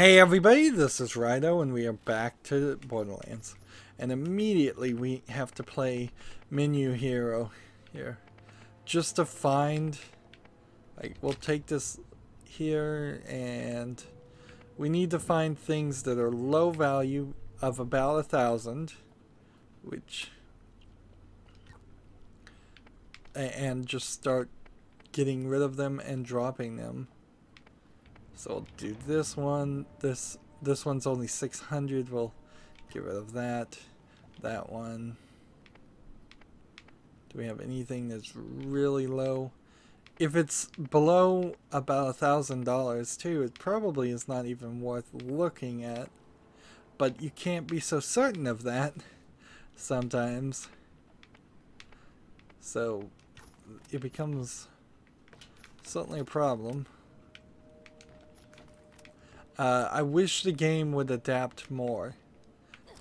Hey everybody, this is Rydo and we are back to Borderlands. And immediately we have to play menu hero here. Just to find, like, we'll take this here and we need to find things that are low value of about 1,000, which, and just start getting rid of them and dropping them. So I'll do this one. This one's only 600. We'll get rid of that. That one. Do we have anything that's really low? If it's below about $1,000 too, it probably is not even worth looking at. But you can't be so certain of that sometimes. So it becomes certainly a problem. I wish the game would adapt more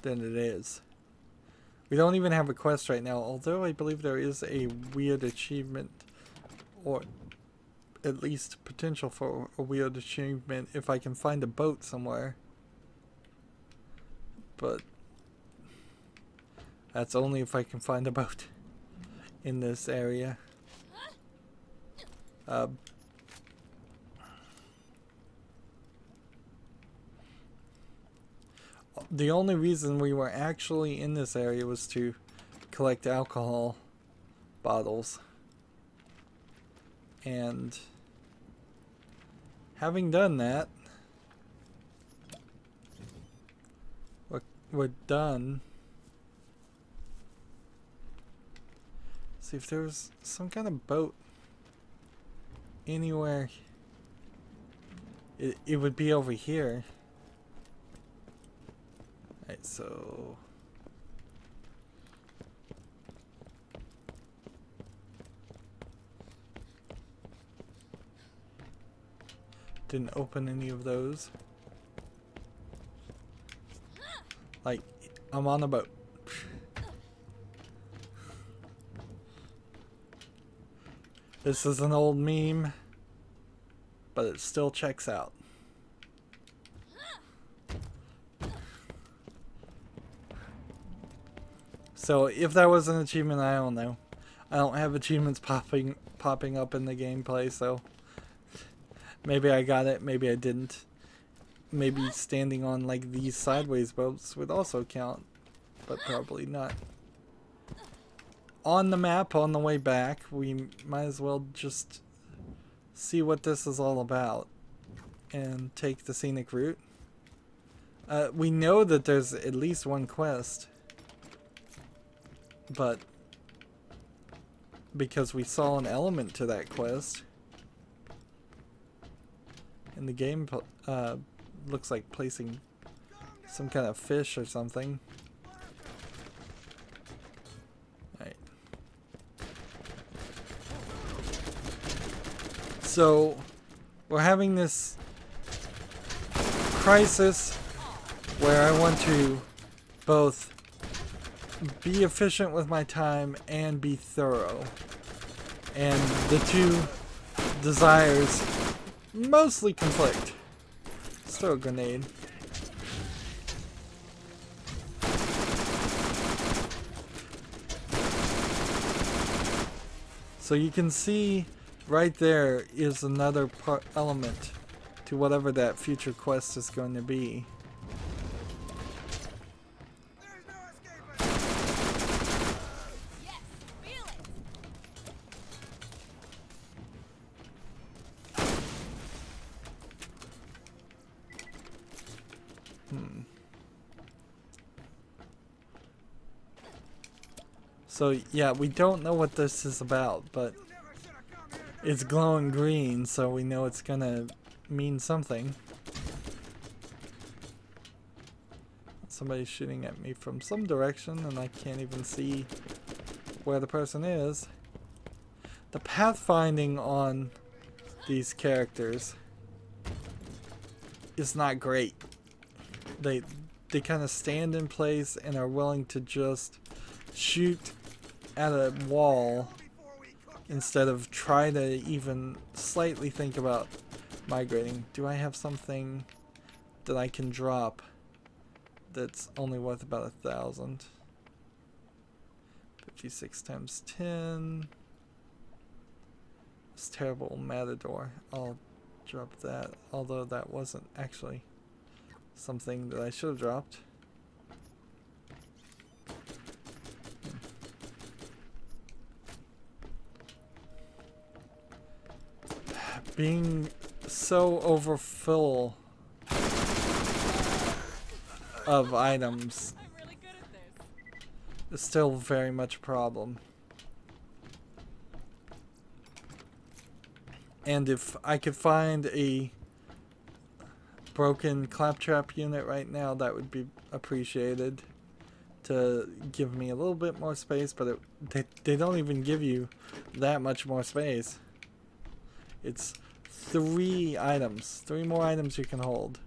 than it is. We don't even have a quest right now, although I believe there is a weird achievement, or at least potential for a weird achievement if I can find a boat somewhere. But that's only if I can find a boat in this area. The only reason we were actually in this area was to collect alcohol bottles. And having done that, we're done. See if there's some kind of boat anywhere. It would be over here. Right, so didn't open any of those. Like, I'm on a boat. This is an old meme, but it still checks out. So if that was an achievement, I don't know. I don't have achievements popping up in the gameplay, so maybe I got it, maybe I didn't. Maybe standing on like these sideways boats would also count, but probably not. On the map on the way back, we might as well just see what this is all about and take the scenic route. We know that there's at least one quest. But because we saw an element to that quest, and the game looks like placing some kind of fish or something. Right. So we're having this crisis where I want to both be efficient with my time and be thorough, and the two desires mostly conflict. Let's throw a grenade. So you can see right there is another element to whatever that future quest is going to be. So yeah, we don't know what this is about, but it's glowing green, so we know it's gonna mean something. Somebody's shooting at me from some direction and I can't even see where the person is. The pathfinding on these characters is not great. They kind of stand in place and are willing to just shoot at a wall instead of try to even slightly think about migrating. Do I have something that I can drop that's only worth about 1,000. 56 times 10. This terrible matador. I'll drop that, although that wasn't actually something that I should have dropped. Being so overfull of items is still very much a problem. And if I could find a broken claptrap unit right now, that would be appreciated to give me a little bit more space, but they don't even give you that much more space. It's 3 items, 3 more items you can hold.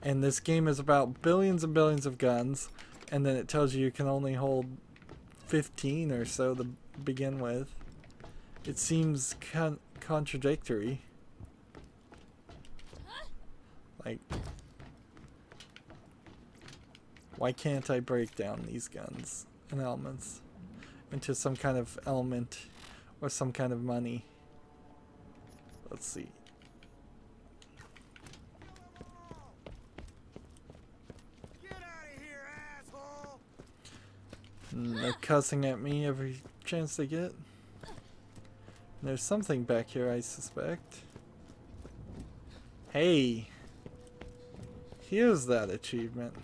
And this game is about billions and billions of guns, and then it tells you can only hold 15 or so to begin with. It seems contradictory. Like, why can't I break down these guns and elements into some kind of element or some kind of money? Let's see. Get out of here, asshole! They're cussing at me every chance they get. There's something back here, I suspect. Hey! Here's that achievement.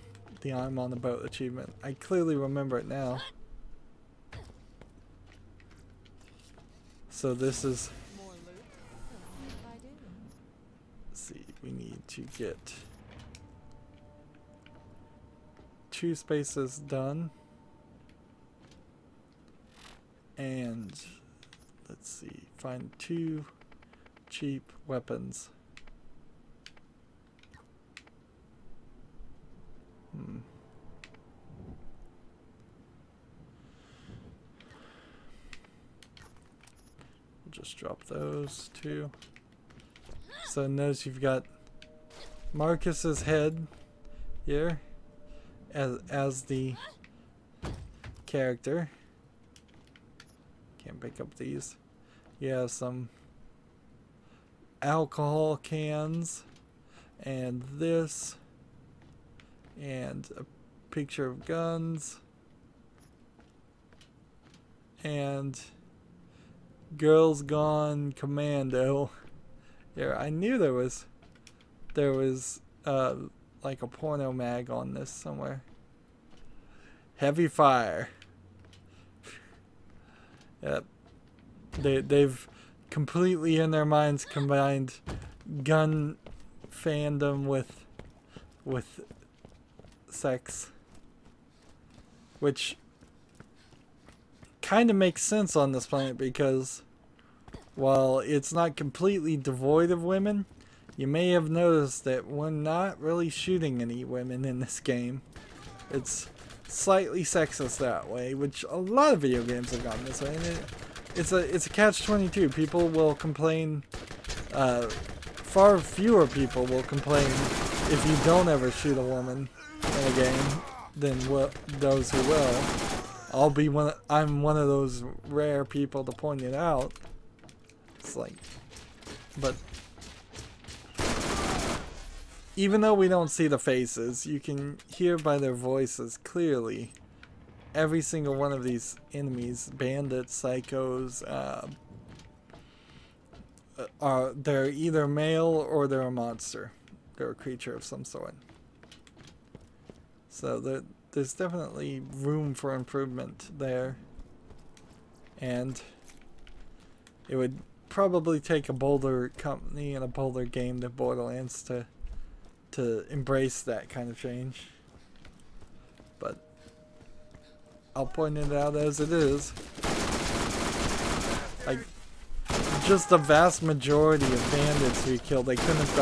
The I'm on the boat achievement. I clearly remember it now. So this is... Let's see, we need to get 2 spaces done. And let's see, find 2 cheap weapons. We'll just drop those 2. So notice you've got Marcus's head here as the character. Can't pick up these. You have some alcohol cans and this and a picture of guns and Girls Gone Commando. Yeah, I knew there was like a porno mag on this somewhere. Heavy Fire. Yep. They've completely in their minds combined gun fandom with sex, which kind of makes sense on this planet because while it's not completely devoid of women, you may have noticed that we're not really shooting any women in this game. It's slightly sexist that way, which a lot of video games have gone this way, and it's a catch-22. People will complain, far fewer people will complain if you don't ever shoot a woman in a game than those who will. I'm one of those rare people to point it out. It's like, but even though we don't see the faces, you can hear by their voices clearly every single one of these enemies, bandits, psychos, they're either male or they're a monster. They're a creature of some sort. So there's definitely room for improvement there. And it would probably take a bolder company and a bolder game than Borderlands to embrace that kind of change. But I'll point it out as it is. Like, just the vast majority of bandits we killed, they couldn't have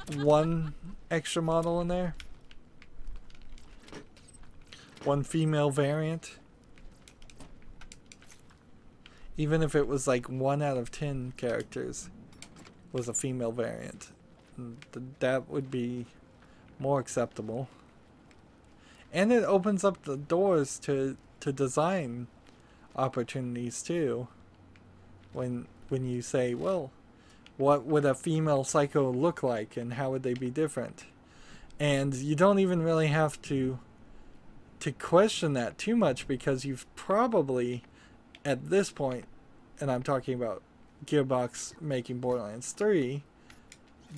gotten one extra model in there. One female variant. Even if it was like 1 out of 10 characters was a female variant. that would be more acceptable. And it opens up the doors to design opportunities too. When you say, well, what would a female psycho look like and how would they be different? And you don't even really have to question that too much, because you've probably at this point, and I'm talking about Gearbox making Borderlands 3,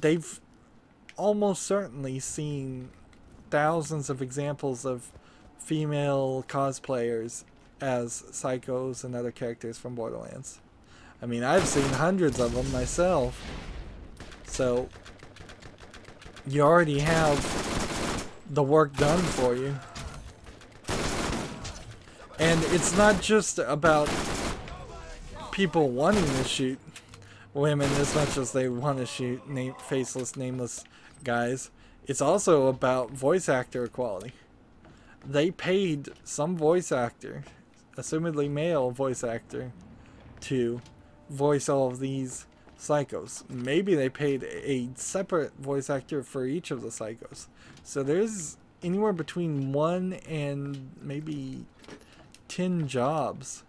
they've almost certainly seen thousands of examples of female cosplayers as psychos and other characters from Borderlands. I mean, I've seen hundreds of them myself. So you already have the work done for you. And it's not just about people wanting to shoot women as much as they want to shoot faceless, nameless guys. It's also about voice actor equality. They paid some voice actor, assumedly male voice actor, to voice all of these psychos. Maybe they paid a separate voice actor for each of the psychos. So there's anywhere between 1 and maybe 10 jobs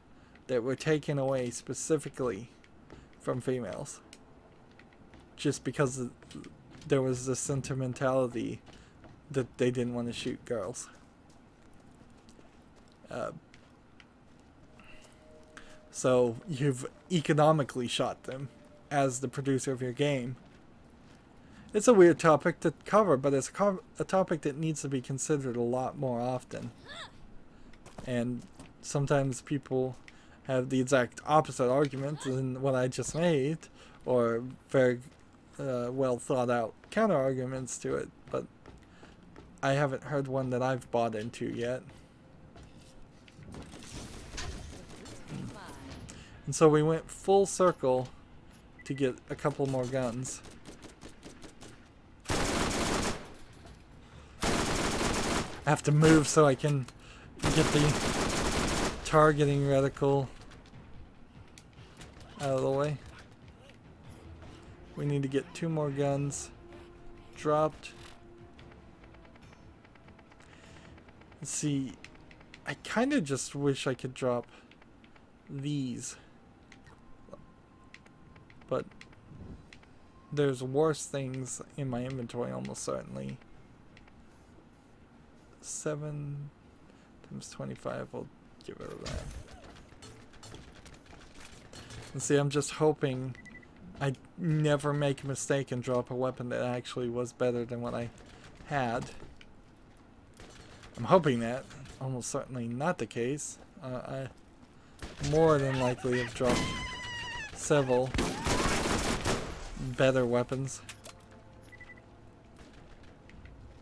that were taken away specifically from females, just because there was this sentimentality that they didn't want to shoot girls. So you've economically shot them as the producer of your game. It's a weird topic to cover, but it's a topic that needs to be considered a lot more often. And sometimes people have the exact opposite argument than what I just made, or very well thought out counter arguments to it, but I haven't heard one that I've bought into yet. And so we went full circle to get a couple more guns. I have to move so I can get the targeting reticle out of the way. We need to get 2 more guns dropped. Let's see, I kind of just wish I could drop these, but there's worse things in my inventory almost certainly. 7 times 25, we'll get rid of that. And see, I'm just hoping I never make a mistake and drop a weapon that actually was better than what I had. I'm hoping that. Almost certainly not the case. I more than likely have dropped several better weapons.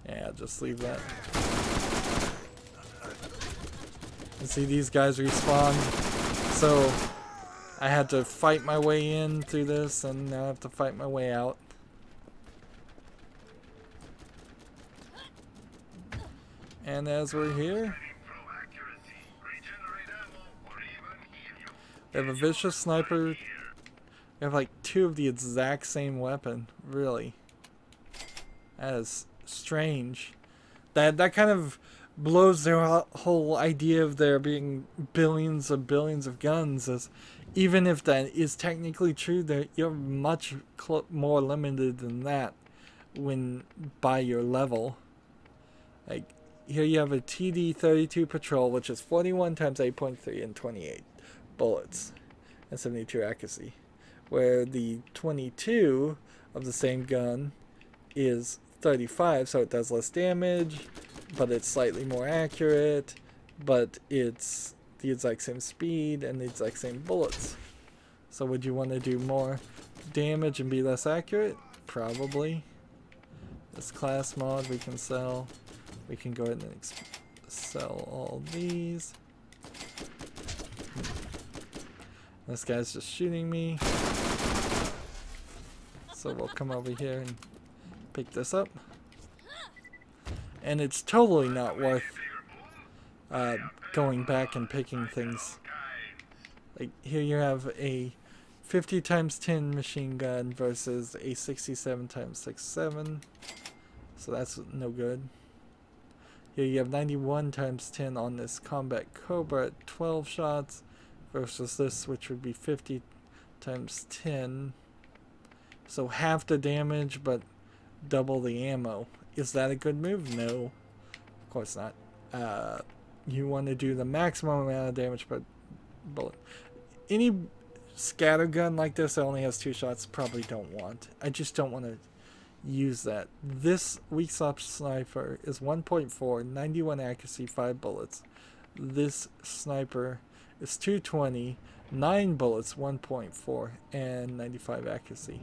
Yeah, just leave that. And see, these guys respawn, so I had to fight my way in through this, and now I have to fight my way out. And as we're here, we have a vicious sniper. We have like 2 of the exact same weapon. Really, that is strange. That kind of blows their whole idea of there being billions of guns. As even if that is technically true, that you're much more limited than that when by your level. Like here you have a TD-32 patrol, which is 41 times 8.3 and 28 bullets and 72 accuracy, where the 22 of the same gun is 35, so it does less damage, but it's slightly more accurate, but it's the exact same speed and the exact same bullets. So would you want to do more damage and be less accurate? Probably. This class mod we can sell. We can go ahead and sell all these. This guy's just shooting me. So we'll come over here and pick this up. And it's totally not worth going back and picking things. Like here you have a 50 times 10 machine gun versus a 67 times 67. So that's no good. Here you have 91 times 10 on this combat cobra at 12 shots versus this, which would be 50 times 10. So half the damage but double the ammo. Is that a good move? No, of course not. You want to do the maximum amount of damage per bullet. Any scattergun like this that only has 2 shots, probably don't want. I just don't want to use that. This weak sauce sniper is 1.4, 91 accuracy, 5 bullets. This sniper is 220, 9 bullets, 1.4, and 95 accuracy.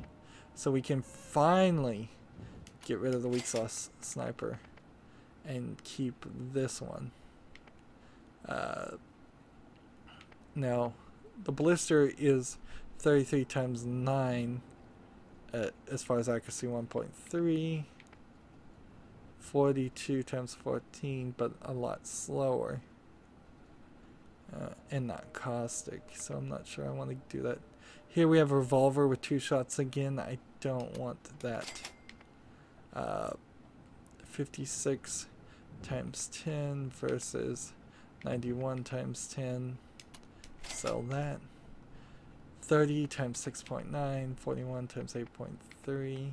So we can finally get rid of the weak sauce sniper and keep this one. Now, the blister is 33 times 9 as far as accuracy, 1.3. 42 times 14, but a lot slower. And not caustic, so I'm not sure I want to do that. Here we have a revolver with 2 shots again. I don't want that. 56 times 10 versus 91 times 10. Sell that. 30 times 6.9, 41 times 8.3.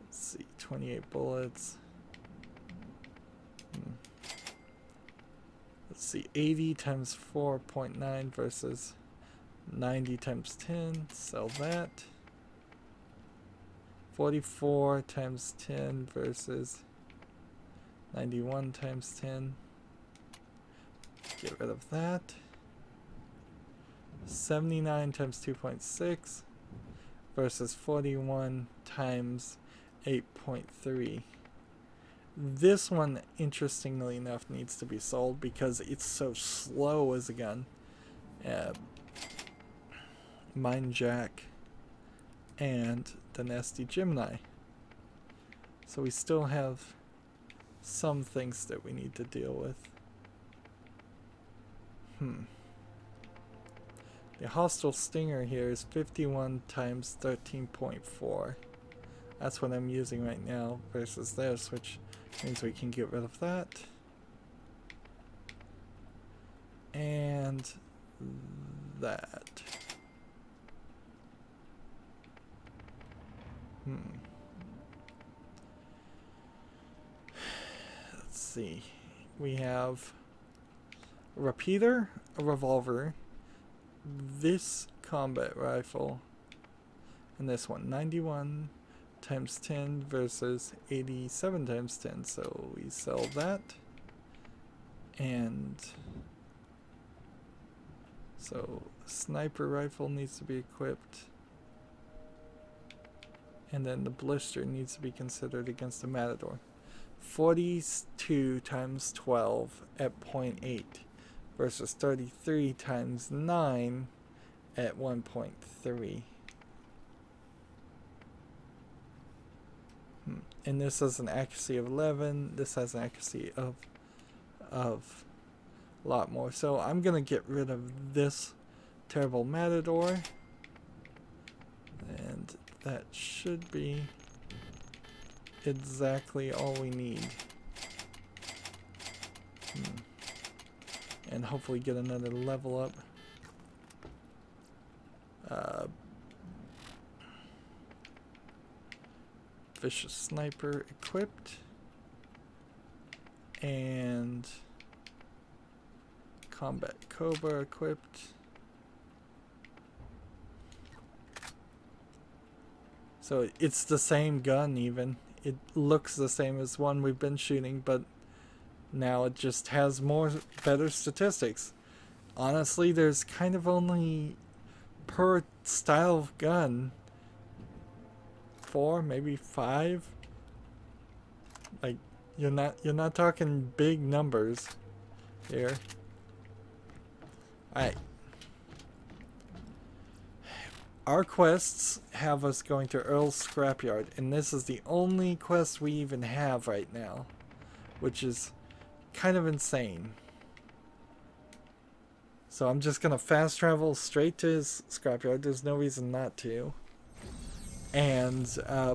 Let's see, 28 bullets. Let's see, 80 times 4.9 versus 90 times 10. Sell that. 44 times 10 versus 91 times 10. Get rid of that. 79 times 2.6 versus 41 times 8.3. This one, interestingly enough, needs to be sold because it's so slow as a gun. Mine Jack and the Nasty Gemini. So we still have some things that we need to deal with. The hostile stinger here is 51 times 13.4. That's what I'm using right now versus this, which means we can get rid of that. And that. Let's see. We have a repeater, a revolver, this combat rifle, and this one. 91 times 10 versus 87 times 10. So we sell that. And so sniper rifle needs to be equipped. And then the blister needs to be considered against the Matador. 42 times 12 at 0.8 versus 33 times 9 at 1.3. And this has an accuracy of 11. This has an accuracy of a lot more. So I'm going to get rid of this terrible Matador. And that should be exactly all we need. And hopefully get another level up. Vicious Sniper equipped. And Combat Cobra equipped. So it's the same gun even. It looks the same as one we've been shooting, but now it just has better statistics. Honestly, there's kind of only per style of gun 4, maybe 5. Like you're not talking big numbers here. Alright. Our quests have us going to Earl's Scrapyard, and this is the only quest we even have right now, which is kind of insane. So I'm just gonna fast travel straight to his scrapyard. There's no reason not to. And I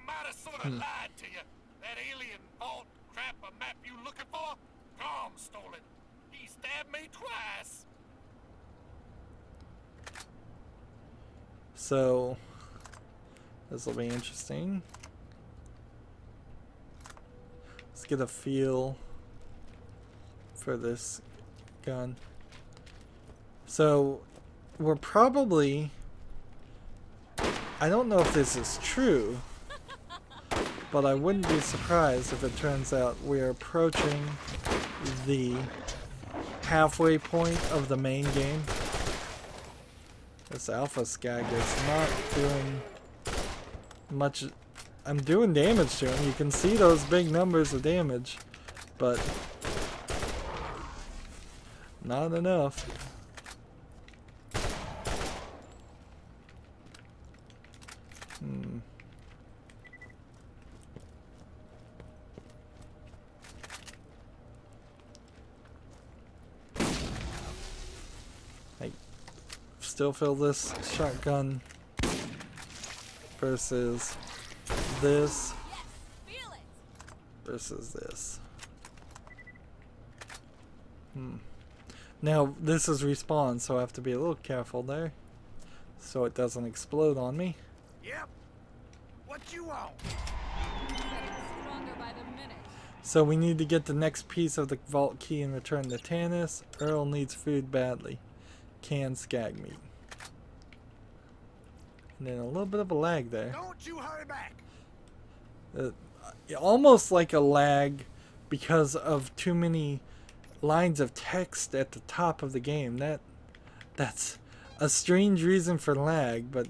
might have sort of lied to you. That alien vault crap a map you looking for? Tom stole it. He stabbed me twice. so this will be interesting. Let's get a feel for this gun. So we're probably, I don't know if this is true, but I wouldn't be surprised if it turns out we're approaching the halfway point of the main game. This alpha skag is not doing much. I'm doing damage to him. You can see those big numbers of damage, but not enough. I still feel this shotgun versus this versus this. Now this is respawn, so I have to be a little careful there so it doesn't explode on me. Yep. What you want? So we need to get the next piece of the vault key and return to Tannis. Earl needs food badly. Canned skag meat. And then a little bit of a lag there. Don't you hurry back. Almost like a lag because of too many lines of text at the top of the game. That's a strange reason for lag, but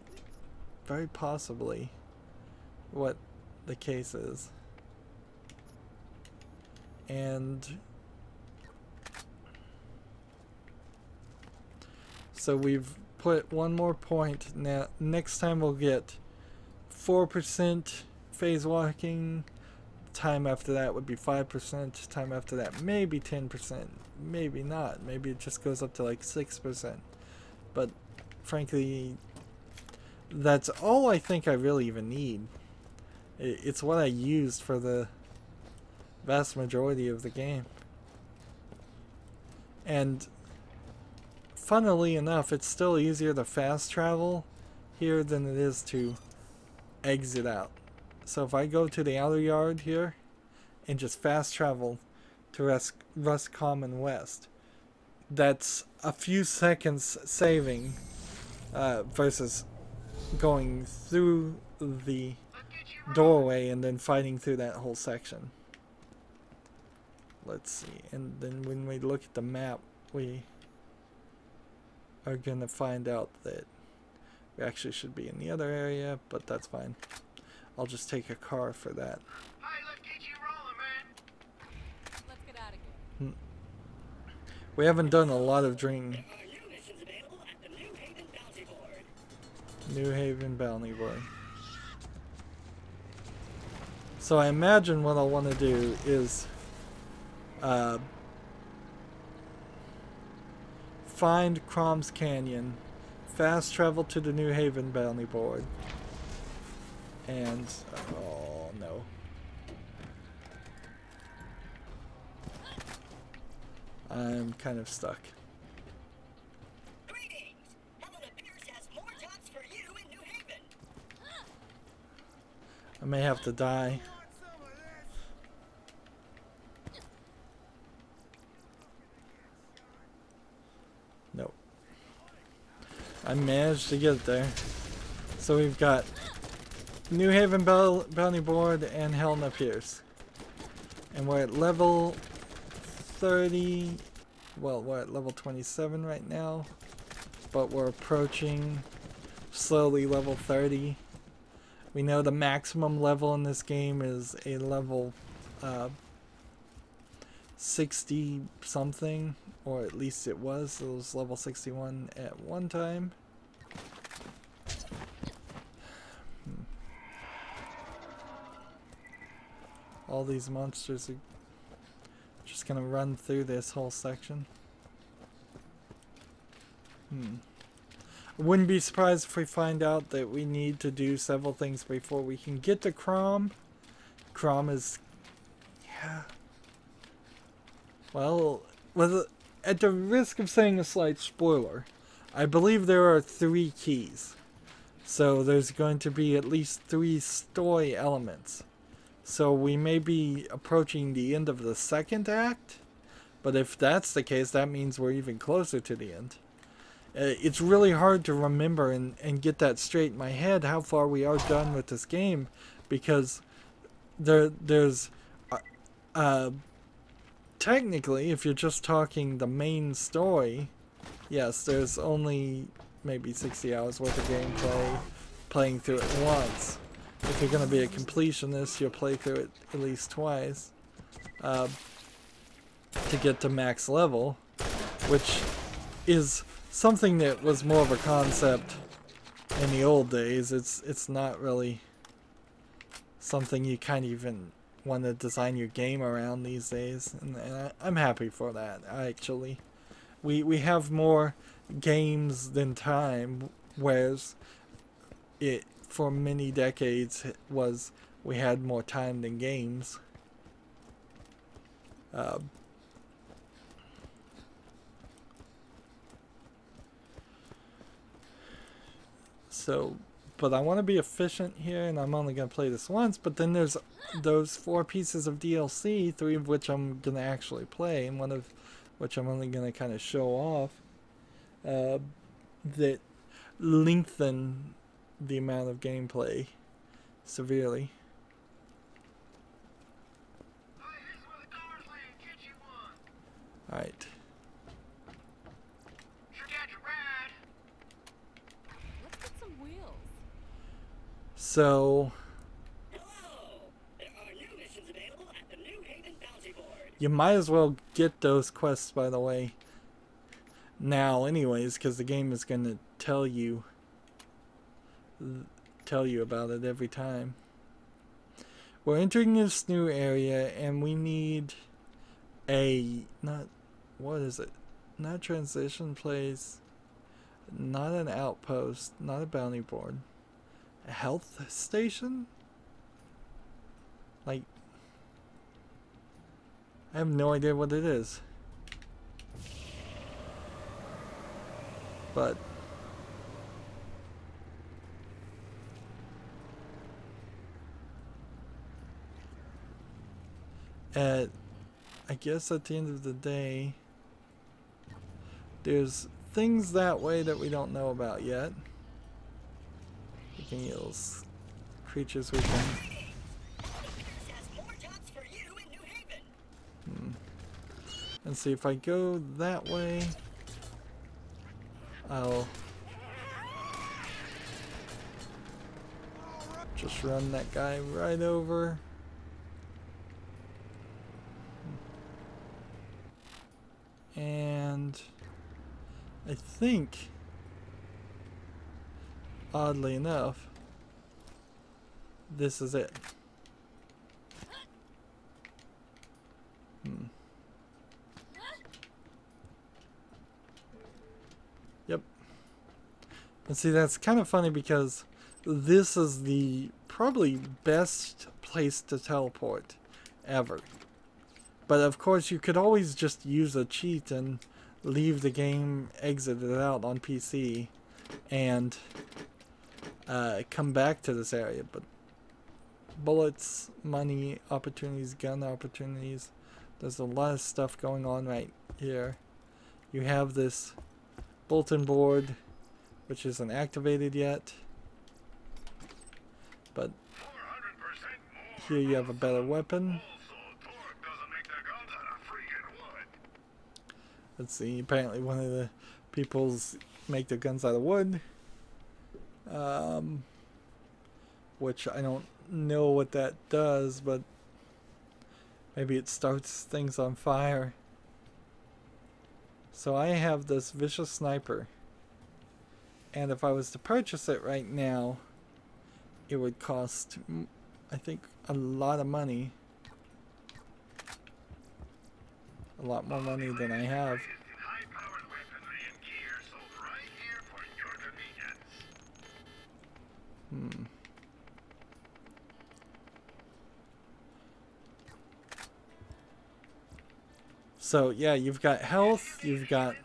very possibly what the case is. And so we've put one more point. Now next time we'll get 4% phase walking. Time after that would be 5%. Time after that maybe 10%. Maybe not. Maybe it just goes up to like 6%. But frankly, that's all I think I really even need. It's what I used for the vast majority of the game. And funnily enough, it's still easier to fast travel here than it is to exit out. So if I go to the outer yard here and just fast travel to Rust Common West, that's a few seconds saving versus going through the doorway and then fighting through that whole section. Let's see, and then when we look at the map, we are gonna find out that we actually should be in the other area, but that's fine. I'll just take a car for that. Hey, let's get you rolling, man. Let's get out of here. We haven't done a lot of drinking. New Haven Bounty Board. So I imagine what I'll want to do is find Crom's Canyon, fast travel to the New Haven Bounty Board, and oh no. I'm kind of stuck. Greetings! Helena Pierce has more jobs for you in New Haven. I may have to die. Nope. I managed to get there. So we've got New Haven Bounty Board and Helena Pierce. And we're at level 30. Well, we're at level 27 right now. But we're approaching slowly level 30. We know the maximum level in this game is a level 60 something, or at least it was. It was level 61 at one time. All these monsters are just just gonna run through this whole section. Wouldn't be surprised if we find out that we need to do several things before we can get to Crom. Crom is... yeah. Well, at the risk of saying a slight spoiler, I believe there are 3 keys. So there's going to be at least 3 story elements. So we may be approaching the end of the 2nd act. But if that's the case, that means we're even closer to the end. It's really hard to remember and get that straight in my head how far we are done with this game, because there's technically, if you're just talking the main story, yes, there's only maybe 60 hours worth of gameplay playing through it once. If you're going to be a completionist, you'll play through it at least twice to get to max level, which is something that was more of a concept in the old days. It's not really something you kind of even want to design your game around these days, and I'm happy for that. Actually, we have more games than time, whereas it for many decades was we had more time than games. So, but I want to be efficient here, and I'm only going to play this once, but then there's those 4 pieces of DLC, 3 of which I'm going to actually play, and 1 of which I'm only going to kind of show off, that lengthen the amount of gameplay severely. Alright. So, you might as well get those quests, by the way, now anyways, because the game is going to tell you about it every time. We're entering this new area, and we need what is it? Not transition place, not an outpost, not a bounty board. A health station? Like, I have no idea what it is. But I guess at the end of the day, there's things that way that we don't know about yet. We can use creatures we can. And see, if I go that way, I'll just run that guy right over. And I think, oddly enough, this is it. Yep. And see, that's kind of funny because this is the probably best place to teleport ever. But of course, you could always just use a cheat and leave the game exited out on PC and come back to this area. But bullets, money, opportunities, gun opportunities. There's a lot of stuff going on right here. You have this bulletin board, which isn't activated yet. But here you have a better weapon. Let's see, apparently one of the people's make their guns out of wood. Which I don't know what that does, but maybe it starts things on fire. So I have this vicious sniper, and if I was to purchase it right now, it would cost, I think, a lot of money. a lot more money than I have. High-powered weaponry and gear sold right here for your convenience. So yeah, you've got health, you've got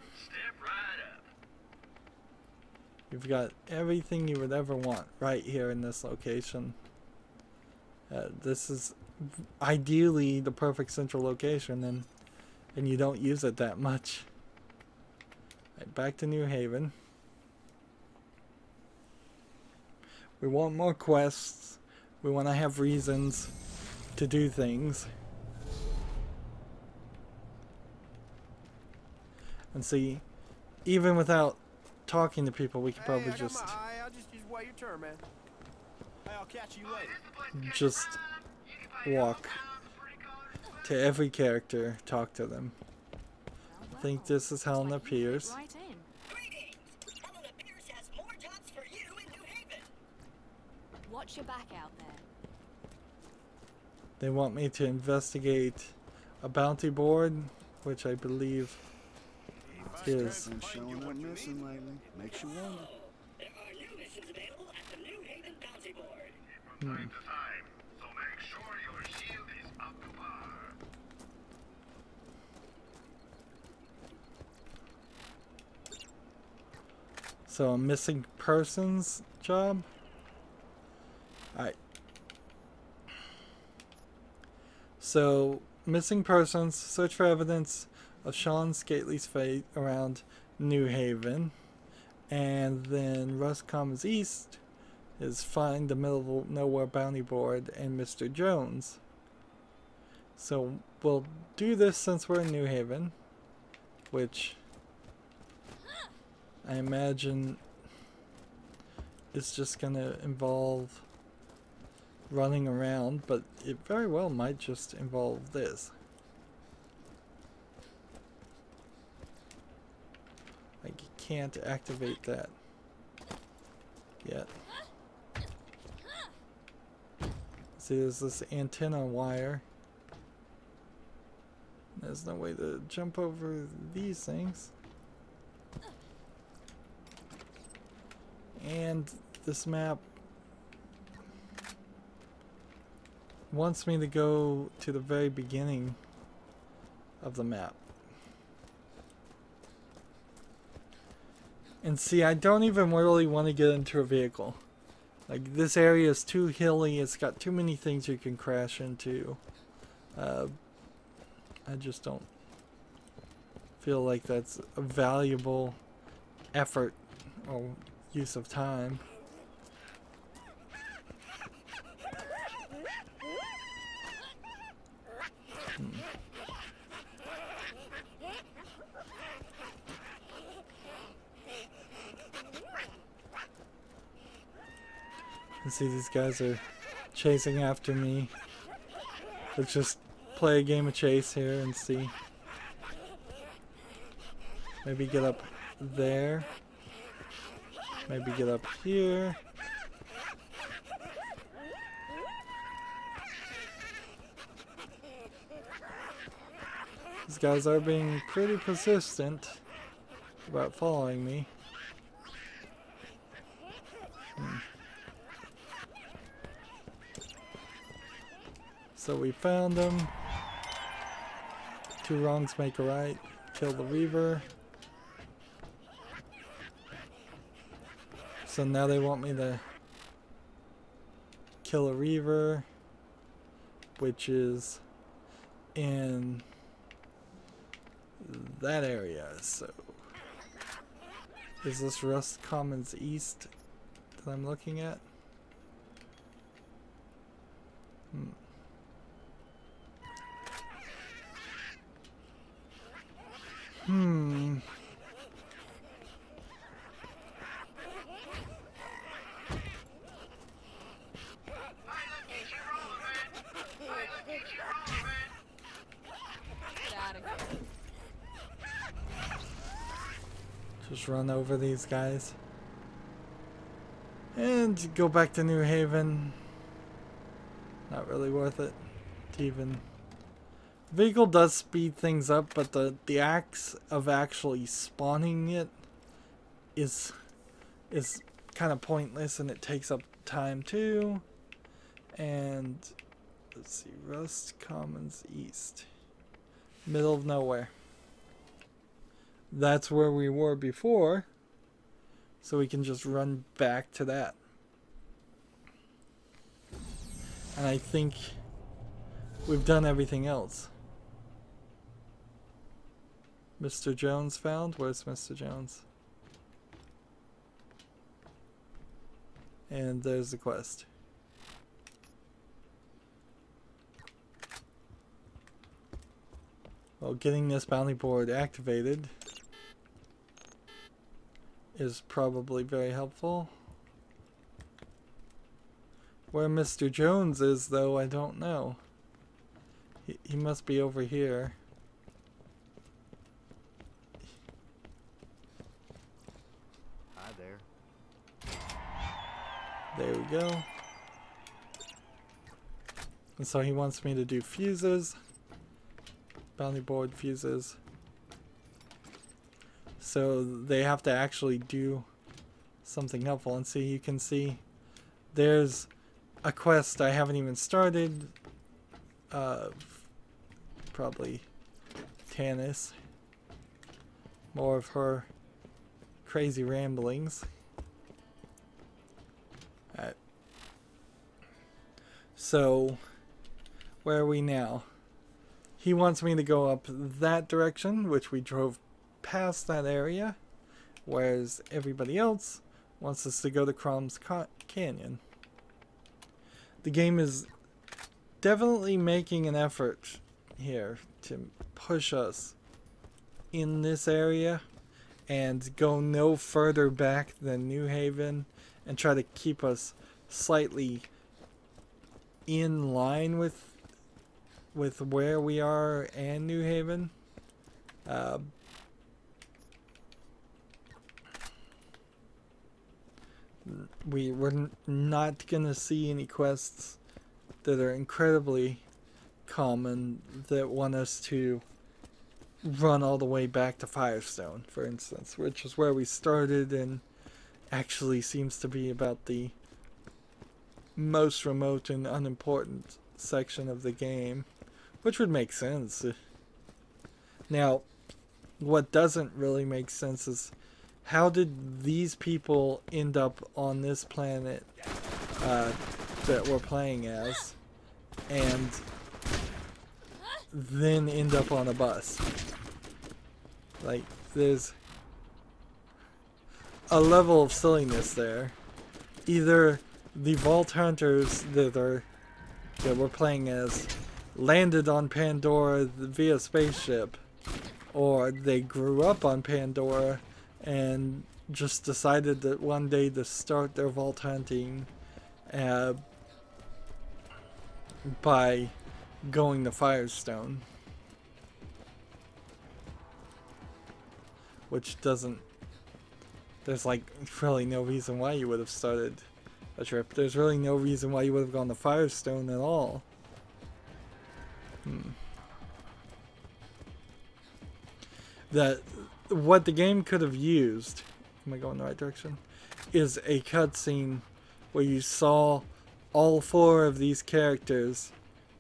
everything you would ever want right here in this location. This is ideally the perfect central location, and you don't use it that much. Right, back to New Haven. We want more quests. We want to have reasons to do things. And see, even without talking to people, we could probably just wait your turn, man. I'll catch you later. Just walk to every character, talk to them. I think this is Helena Pierce. Greetings! Helena Pierce has more jobs for you in New Haven. Watch your back out there. They want me to investigate a bounty board, which I believe is Been showing up missing lately. Makes you wonder. There are new missions available at the New Haven Bounty Board. From time to time, so make sure your shield is up to par. so a missing persons job. Alright. So missing persons, search for evidence of Sean Skately's fate around New Haven. And then Russ Commons East is find the middle of nowhere bounty board and Mr. Jones. So we'll do this since we're in New Haven, which I imagine is just gonna involve running around, but it very well might just involve this. Like, you can't activate that yet. See, there's this antenna wire. There's no way to jump over these things. And this map wants me to go to the very beginning of the map. And see, I don't even really want to get into a vehicle. Like, this area is too hilly, it's got too many things you can crash into. I just don't feel like that's a valuable effort or use of time. You see, these guys are chasing after me. Let's just play a game of chase here and see. Maybe get up there. Maybe get up here. These guys are being pretty persistent about following me. So we found them. Two wrongs make a right. Kill the Reaver. So now they want me to kill a Reaver, which is in that area. So is this Rust Commons East that I'm looking at? Just run over these guys and go back to New Haven. Not really worth it to even Vehicle does speed things up, but the acts of actually spawning it is kind of pointless, and it takes up time too. And let's see, Rust Commons East, middle of nowhere. That's where we were before, so we can just run back to that. And I think we've done everything else. Mr. Jones found? Where's Mr. Jones? And there's the quest. Well, getting this bounty board activated is probably very helpful. Where Mr. Jones is, though, I don't know. He must be over here. Hi there. There we go. And so he wants me to do fuses. Bounty board fuses. So they have to actually do something helpful. And see, you can see there's a quest I haven't even started. Probably Tanis. More of her crazy ramblings. Alright. So, where are we now? He wants me to go up that direction, which we drove past that area, whereas everybody else wants us to go to Crom's Canyon. The game is definitely making an effort here to push us in this area and go no further back than New Haven and try to keep us slightly in line with where we are and New Haven. We're not gonna see any quests that are incredibly common that want us to run all the way back to Firestone, for instance, which is where we started and actually seems to be about the most remote and unimportant section of the game, which would make sense. Now, what doesn't really make sense is how did these people end up on this planet that we're playing as and then end up on a bus? Like, there's a level of silliness there. Either the Vault Hunters that we're playing as landed on Pandora via spaceship, or they grew up on Pandora and just decided that one day to start their vault hunting by going to Firestone. Which doesn't... There's like really no reason why you would have started a trip. There's really no reason why you would have gone to Firestone at all. What the game could have used, am I going the right direction, is a cutscene where you saw all four of these characters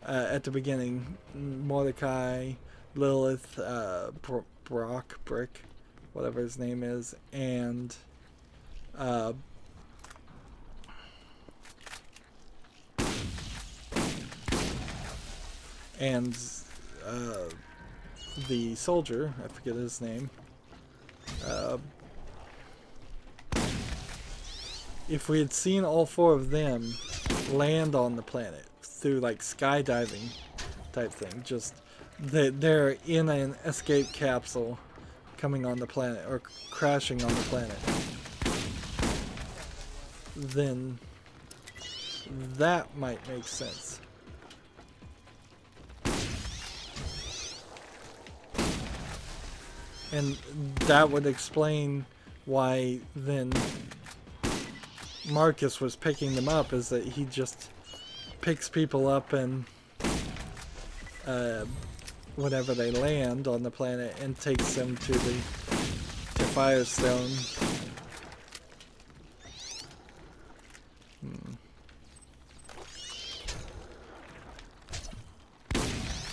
at the beginning. Mordecai, Lilith, Brock, Brick, whatever his name is, and the soldier, I forget his name. If we had seen all four of them land on the planet through like skydiving type thing, just they're in an escape capsule coming on the planet or crashing on the planet, then that might make sense. And that would explain why then Marcus was picking them up, is that he just picks people up and whenever they land on the planet and takes them to Firestone.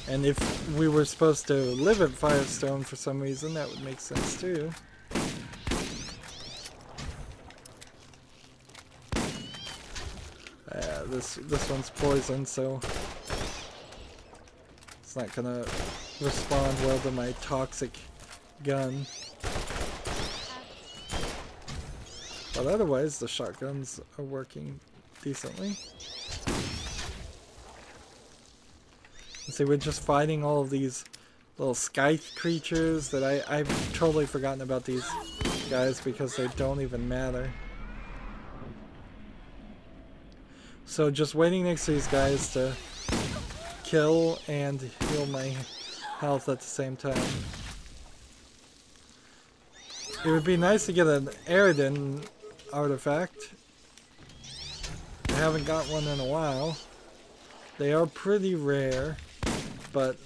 And if we were supposed to live at Firestone for some reason, that would make sense too. This one's poison, so it's not gonna respond well to my toxic gun. But otherwise, the shotguns are working decently. See, we're just fighting all of these little scythe creatures that I've totally forgotten about these guys because they don't even matter. So just waiting next to these guys to kill and heal my health at the same time. It would be nice to get an Aridin artifact. I haven't got one in a while. They are pretty rare, but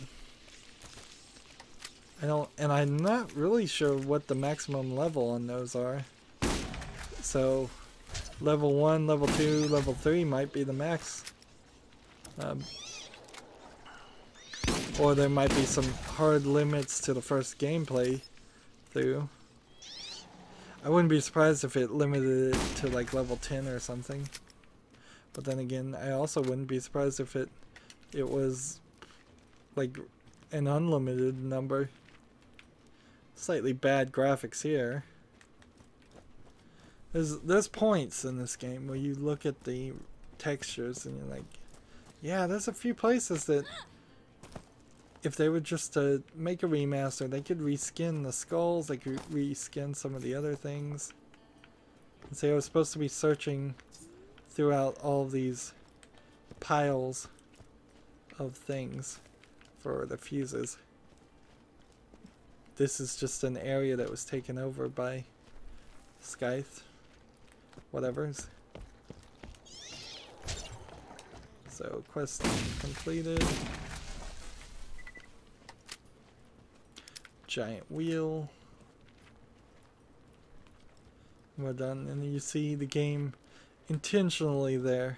I'm not really sure what the maximum level on those are. So level 1, level 2, level 3 might be the max. Or there might be some hard limits to the first gameplay through. I wouldn't be surprised if it limited it to like level 10 or something. But then again, I also wouldn't be surprised if it was like an unlimited number. Slightly bad graphics here. There's points in this game where you look at the textures and you're like, yeah, there's a few places that if they were just to make a remaster, they could reskin the skulls, they could reskin some of the other things. And so I was supposed to be searching throughout all of these piles of things for the fuses. This is just an area that was taken over by scythe. Whatever's. So quest completed. Giant wheel. We're done, and you see the game intentionally there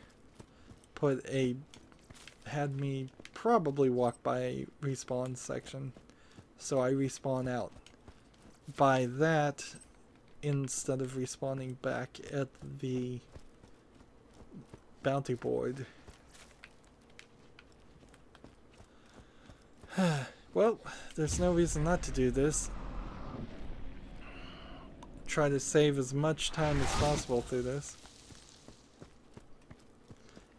had me probably walk by a respawn section, so I respawn out by that instead of respawning back at the bounty board. Well, there's no reason not to do this. Try to save as much time as possible through this.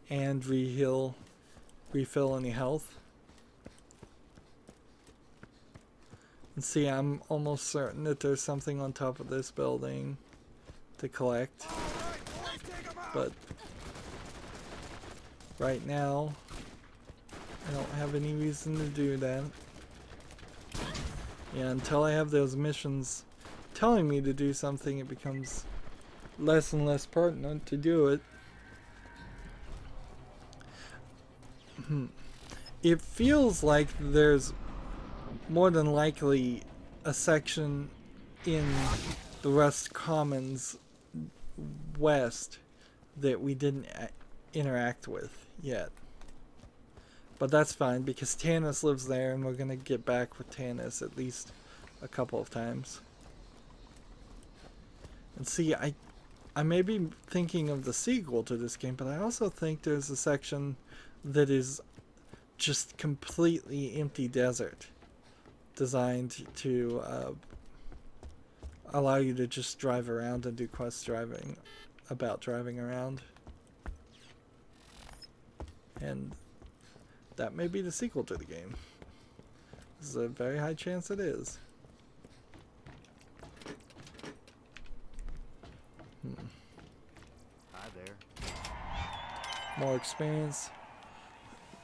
And refill any health. And see, I'm almost certain that there's something on top of this building to collect. But right now, I don't have any reason to do that. Yeah, until I have those missions telling me to do something, it becomes less and less pertinent to do it. It feels like there's more than likely a section in the Rust Commons West that we didn't interact with yet. But that's fine because Tannis lives there and we're going to get back with Tannis at least a couple of times. And see, I may be thinking of the sequel to this game, but I also think there's a section that is just completely empty desert, designed to allow you to just drive around and do quest driving around. And that may be the sequel to the game. There's a very high chance it is. Hi there. More experience.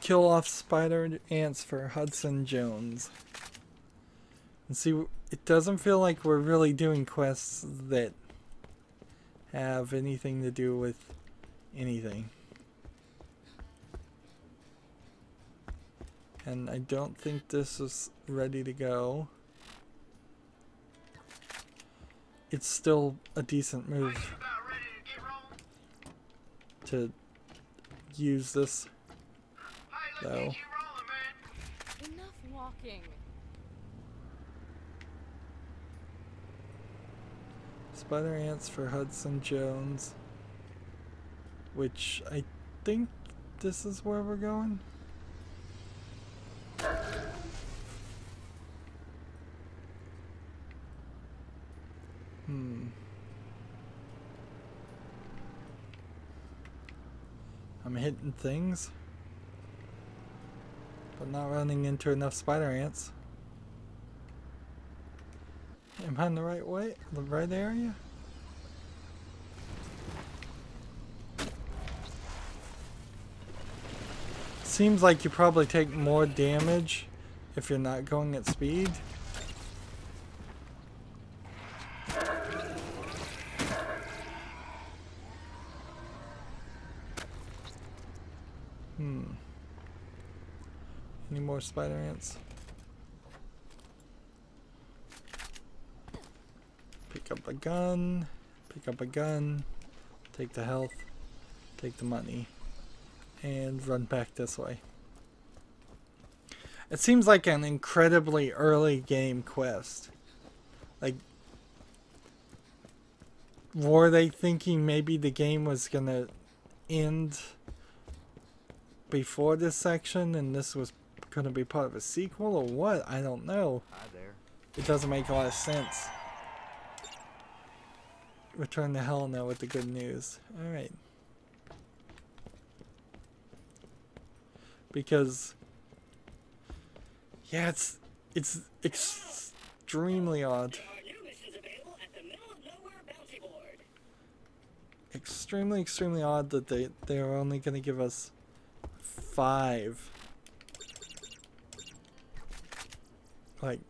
Kill off spider ants for Hudson Jones. And see, it doesn't feel like we're really doing quests that have anything to do with anything. And I don't think this is ready to go. It's still a decent move to use this, though. Enough walking. Spider ants for Hudson Jones, which I think this is where we're going. I'm hitting things, but not running into enough spider ants. Am I in the right way? The right area? Seems like you probably take more damage if you're not going at speed. Any more spider ants? Pick up a gun. Pick up a gun. Take the health. Take the money. And run back this way. It seems like an incredibly early game quest. Like, were they thinking maybe the game was gonna end before this section and this was gonna be part of a sequel or what? I don't know. Hi there. It doesn't make a lot of sense. Return to hell now with the good news. Alright. Because yeah, it's extremely odd. Extremely odd that they are only going to give us 5. Like,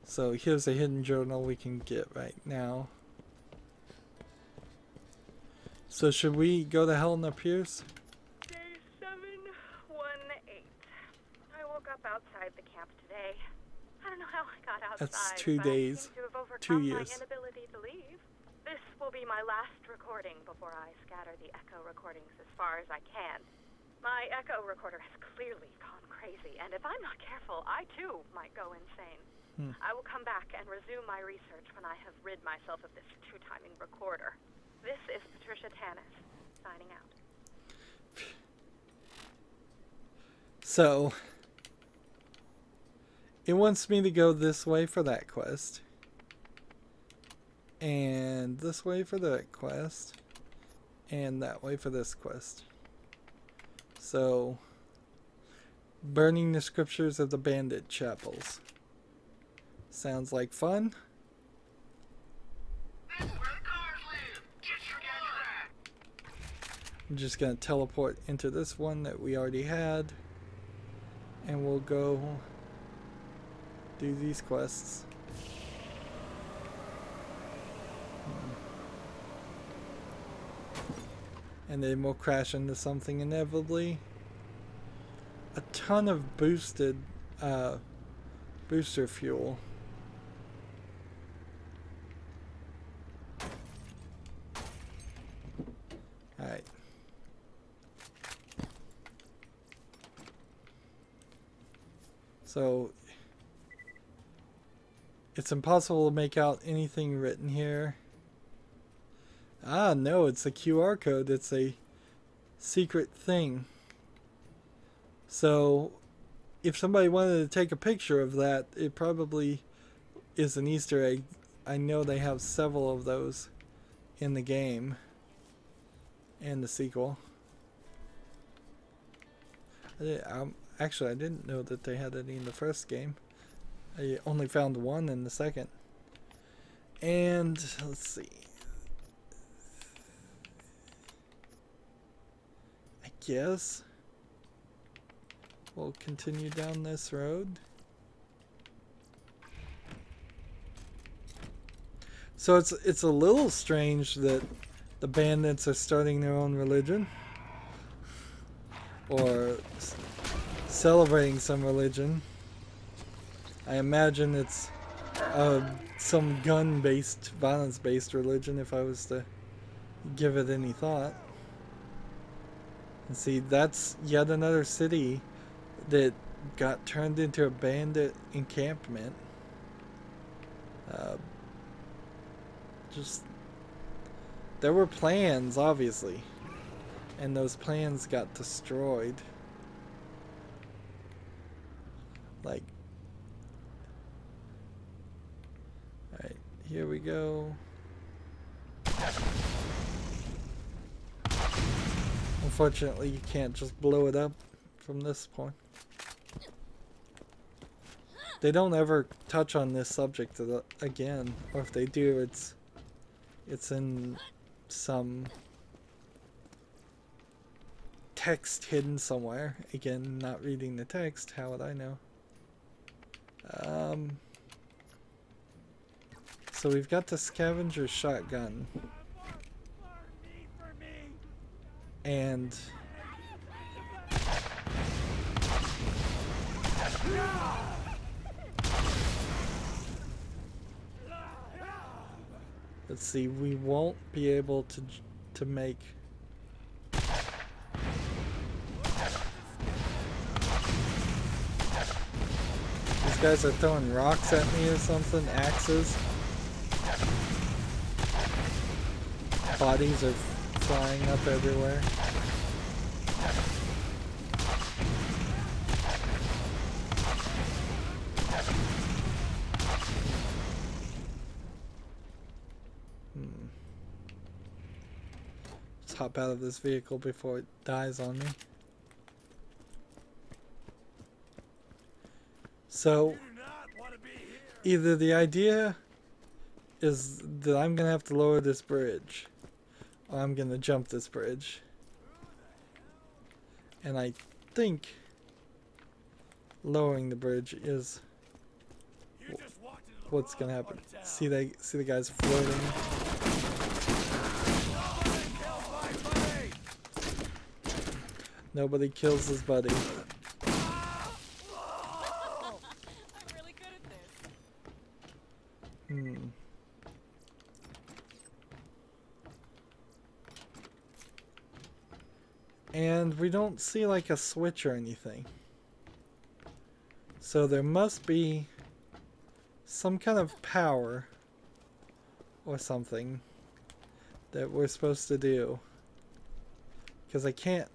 so here's a hidden journal we can get right now. So should we go to Hell and Pierce? Day 718. I woke up outside the camp today. I don't know how I got outside. That's 2 but days. I seem to have 2 overcome years. my inability to leave. This will be my last recording before I scatter the echo recordings as far as I can. My echo recorder has clearly gone crazy, and if I'm not careful, I too might go insane. I will come back and resume my research when I have rid myself of this two-timing recorder. This is Patricia Tanis, signing out. So, it wants me to go this way for that quest. And this way for that quest. And that way for this quest. So, burning the scriptures of the bandit chapels. Sounds like fun. I'm just going to teleport into this one that we already had. And we'll go do these quests. And then we'll crash into something inevitably. A ton of boosted booster fuel. Alright. So it's impossible to make out anything written here. Ah, no, it's a QR code. It's a secret thing. So if somebody wanted to take a picture of that, it probably is an Easter egg. I know they have several of those in the game and the sequel. Actually, I didn't know that they had any in the first game. I only found one in the second. And let's see. I guess we'll continue down this road. So it's a little strange that the bandits are starting their own religion. or celebrating some religion. I imagine it's some gun-based, violence-based religion if I was to give it any thought. And see, that's yet another city that got turned into a bandit encampment. Just, there were plans, obviously, and those plans got destroyed. Like, alright, here we go. Unfortunately, you can't just blow it up from this point. They don't ever touch on this subject again, or if they do, it's in some text hidden somewhere. Again, not reading the text, how would I know? So we've got the scavenger shotgun. And let's see, we won't be able to make these guys are throwing rocks at me or something, axes. Bodies are flying up everywhere. Let's hop out of this vehicle before it dies on me. So, either the idea is that I'm gonna have to lower this bridge, or I'm gonna jump this bridge. And I think lowering the bridge is what's gonna happen. See the guys floating. Nobody kills his buddy. And we don't see like a switch or anything. So there must be some kind of power or something that we're supposed to do. Because I can't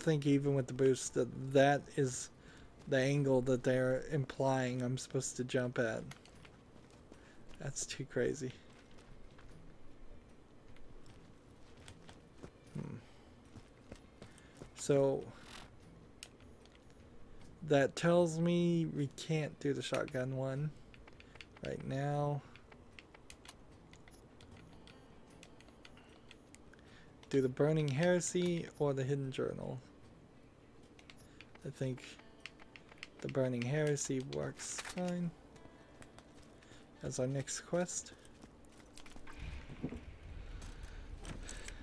think even with the boost that is the angle that they're implying I'm supposed to jump at. That's too crazy. So that tells me we can't do the shotgun one right now. Do the burning heresy or the hidden journal. I think the burning heresy works fine as our next quest.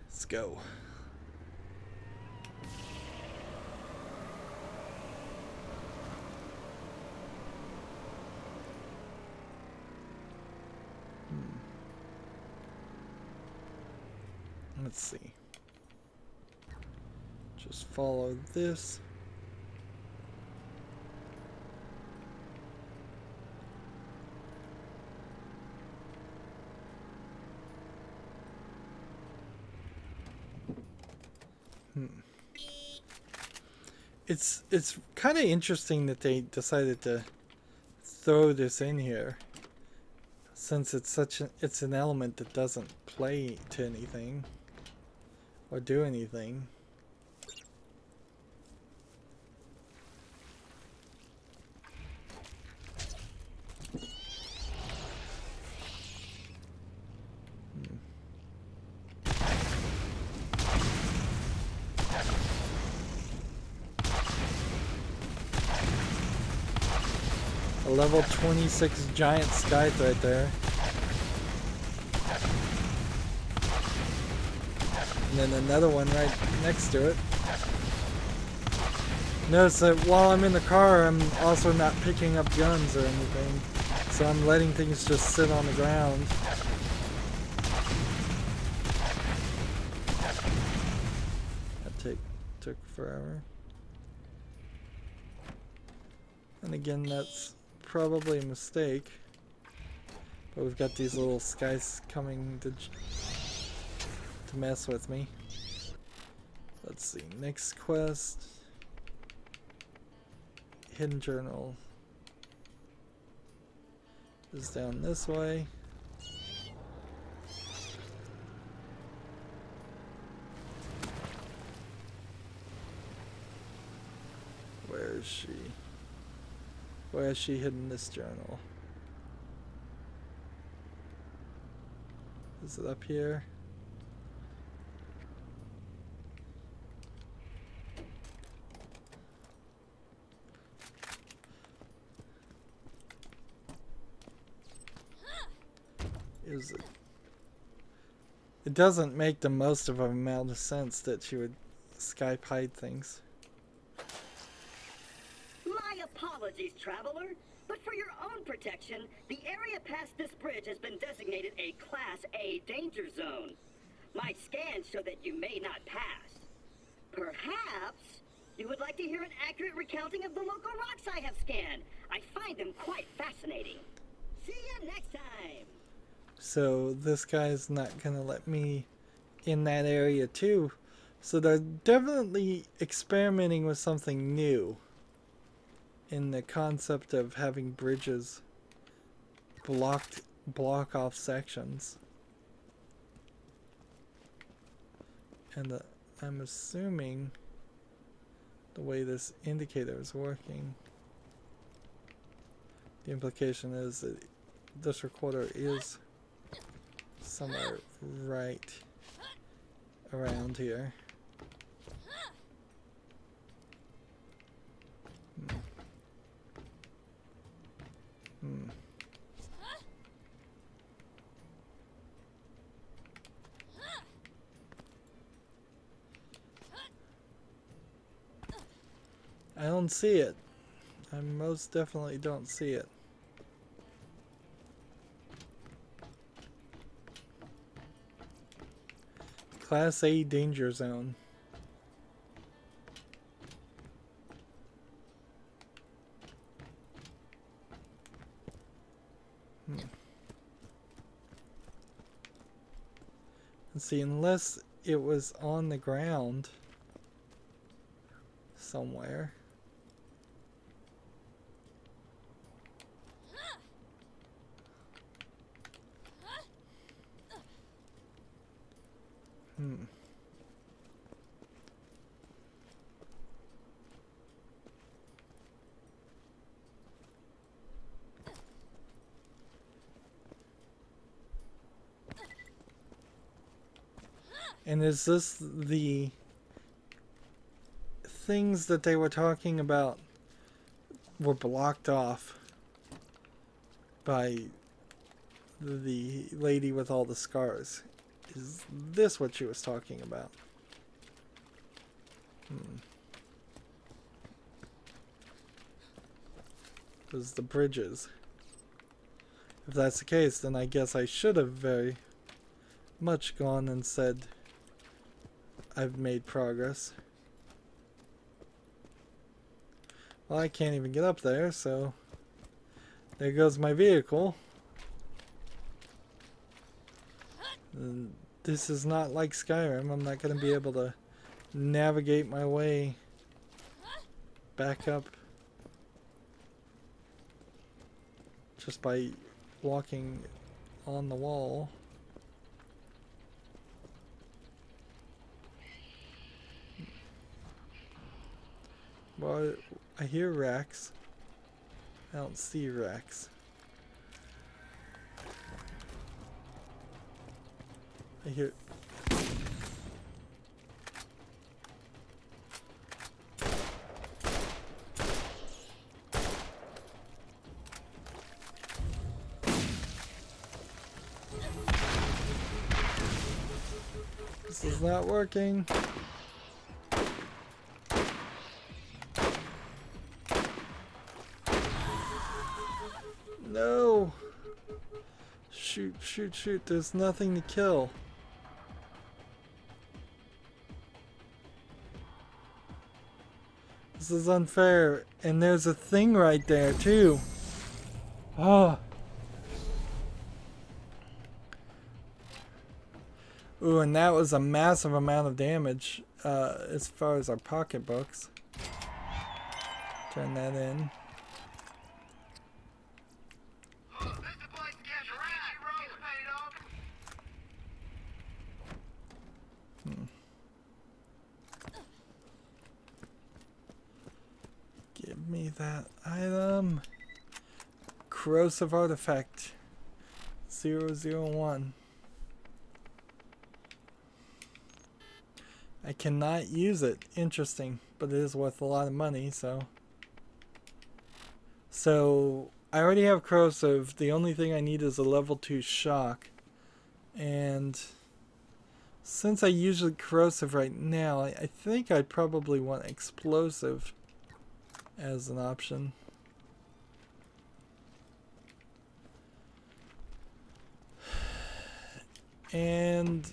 Let's go. Let's see. Just follow this. It's kind of interesting that they decided to throw this in here, since it's an element that doesn't play to anything or do anything. A level 26 giant scythe right there. And then another one right next to it. Notice that while I'm in the car, I'm also not picking up guns or anything. So I'm letting things just sit on the ground. That took forever. And again, that's probably a mistake. But we've got these little skies coming to mess with me. Let's see, next quest. Hidden journal is down this way. Where is she? Where has she hidden this journal? Is it up here? Is it? It doesn't make the most of an amount of sense that she would Skype hide things. My apologies, traveler. But for your own protection, the area past this bridge has been designated a Class A danger zone. My scans show that you may not pass. Perhaps you would like to hear an accurate recounting of the local rocks I have scanned. I find them quite fascinating. See you next time. So this guy's not gonna let me in that area too. So they're definitely experimenting with something new in the concept of having bridges block off sections. And I'm assuming the way this indicator is working, the implication is that this recorder is somewhere right around here. I don't see it. I most definitely don't see it. Class A danger zone. Let's see, unless it was on the ground somewhere. And is this the things that they were talking about were blocked off by the lady with all the scars? Is this what she was talking about? Because the bridges. If that's the case, then I guess I should have very much gone and said I've made progress. Well, I can't even get up there, so there goes my vehicle. And this is not like Skyrim. I'm not going to be able to navigate my way back up just by walking on the wall. Well, I hear racks. I don't see racks. I hear... This is not working. No! Shoot, shoot, shoot. There's nothing to kill. This is unfair. And there's a thing right there, too. Oh. Ooh, and that was a massive amount of damage as far as our pocketbooks. Turn that in. Give me that item. Corrosive artifact 001. I cannot use it. Interesting, but it is worth a lot of money, so I already have corrosive. The only thing I need is a level 2 shock, and since I use corrosive right now, I think I'd probably want explosive as an option. And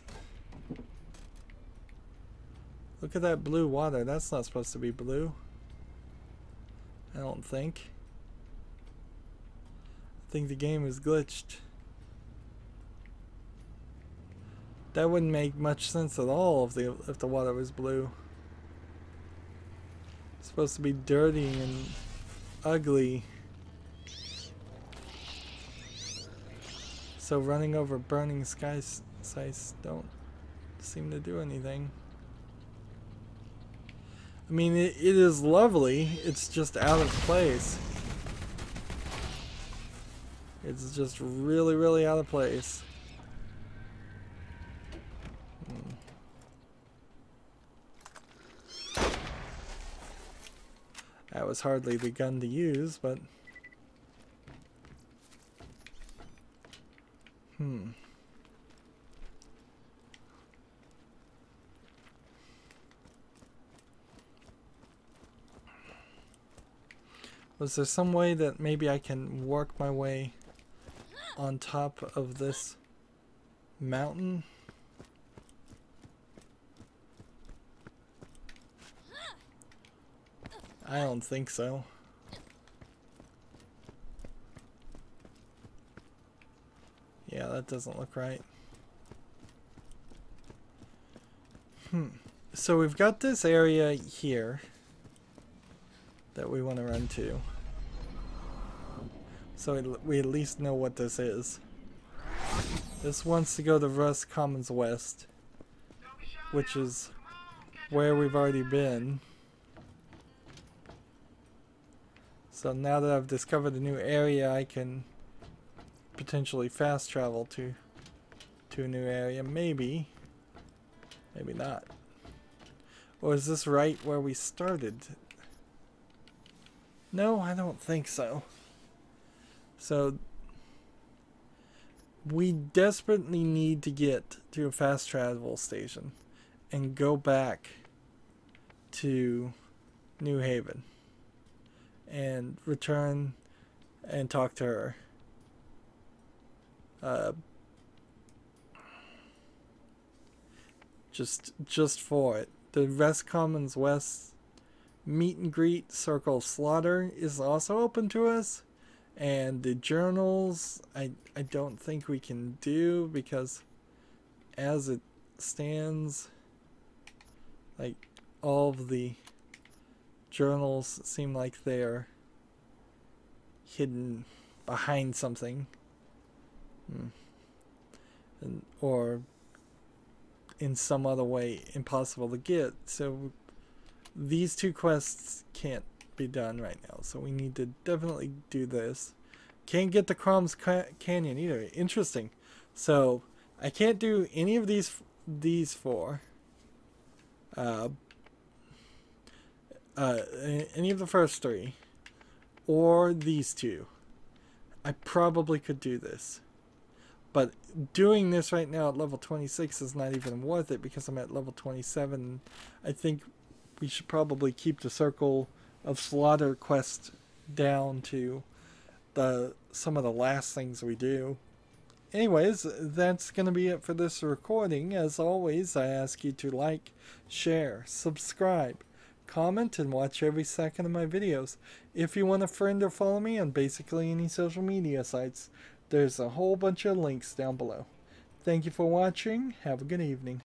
look at that blue water. That's not supposed to be blue. I don't think. I think the game is glitched. That wouldn't make much sense at all if the water was blue. It's supposed to be dirty and ugly. So running over burning sites don't seem to do anything. I mean, it is lovely. It's just out of place. It's just really, really out of place. That was hardly the gun to use, but... Was there some way that maybe I can work my way on top of this mountain? I don't think so. Yeah, that doesn't look right. So we've got this area here that we want to run to. So we at least know what this is. This wants to go to Rust Commons West, which is where we've already been. So now that I've discovered a new area, I can potentially fast travel to a new area. Maybe. Maybe not. Or is this right where we started? No, I don't think so. So we desperately need to get to a fast travel station and go back to New Haven and return and talk to her. Just for it. The Rust Commons West meet and greet Circle of Slaughter is also open to us, and the journals I don't think we can do, because as it stands, like, all of the journals seem like they're hidden behind something, or in some other way impossible to get. So these two quests can't be done right now, so we need to definitely do this. Can't get the Crom's Canyon either. Interesting. So I can't do any of these four. Any of the first three, or these two. I probably could do this, But doing this right now at level 26 is not even worth it because I'm at level 27. I think we should probably keep the Circle of Slaughter quest down to some of the last things we do. Anyways, that's going to be it for this recording. As always, I ask you to like, share, subscribe, comment, and watch every second of my videos. If you want a friend or follow me on basically any social media sites, there's a whole bunch of links down below. Thank you for watching. Have a good evening.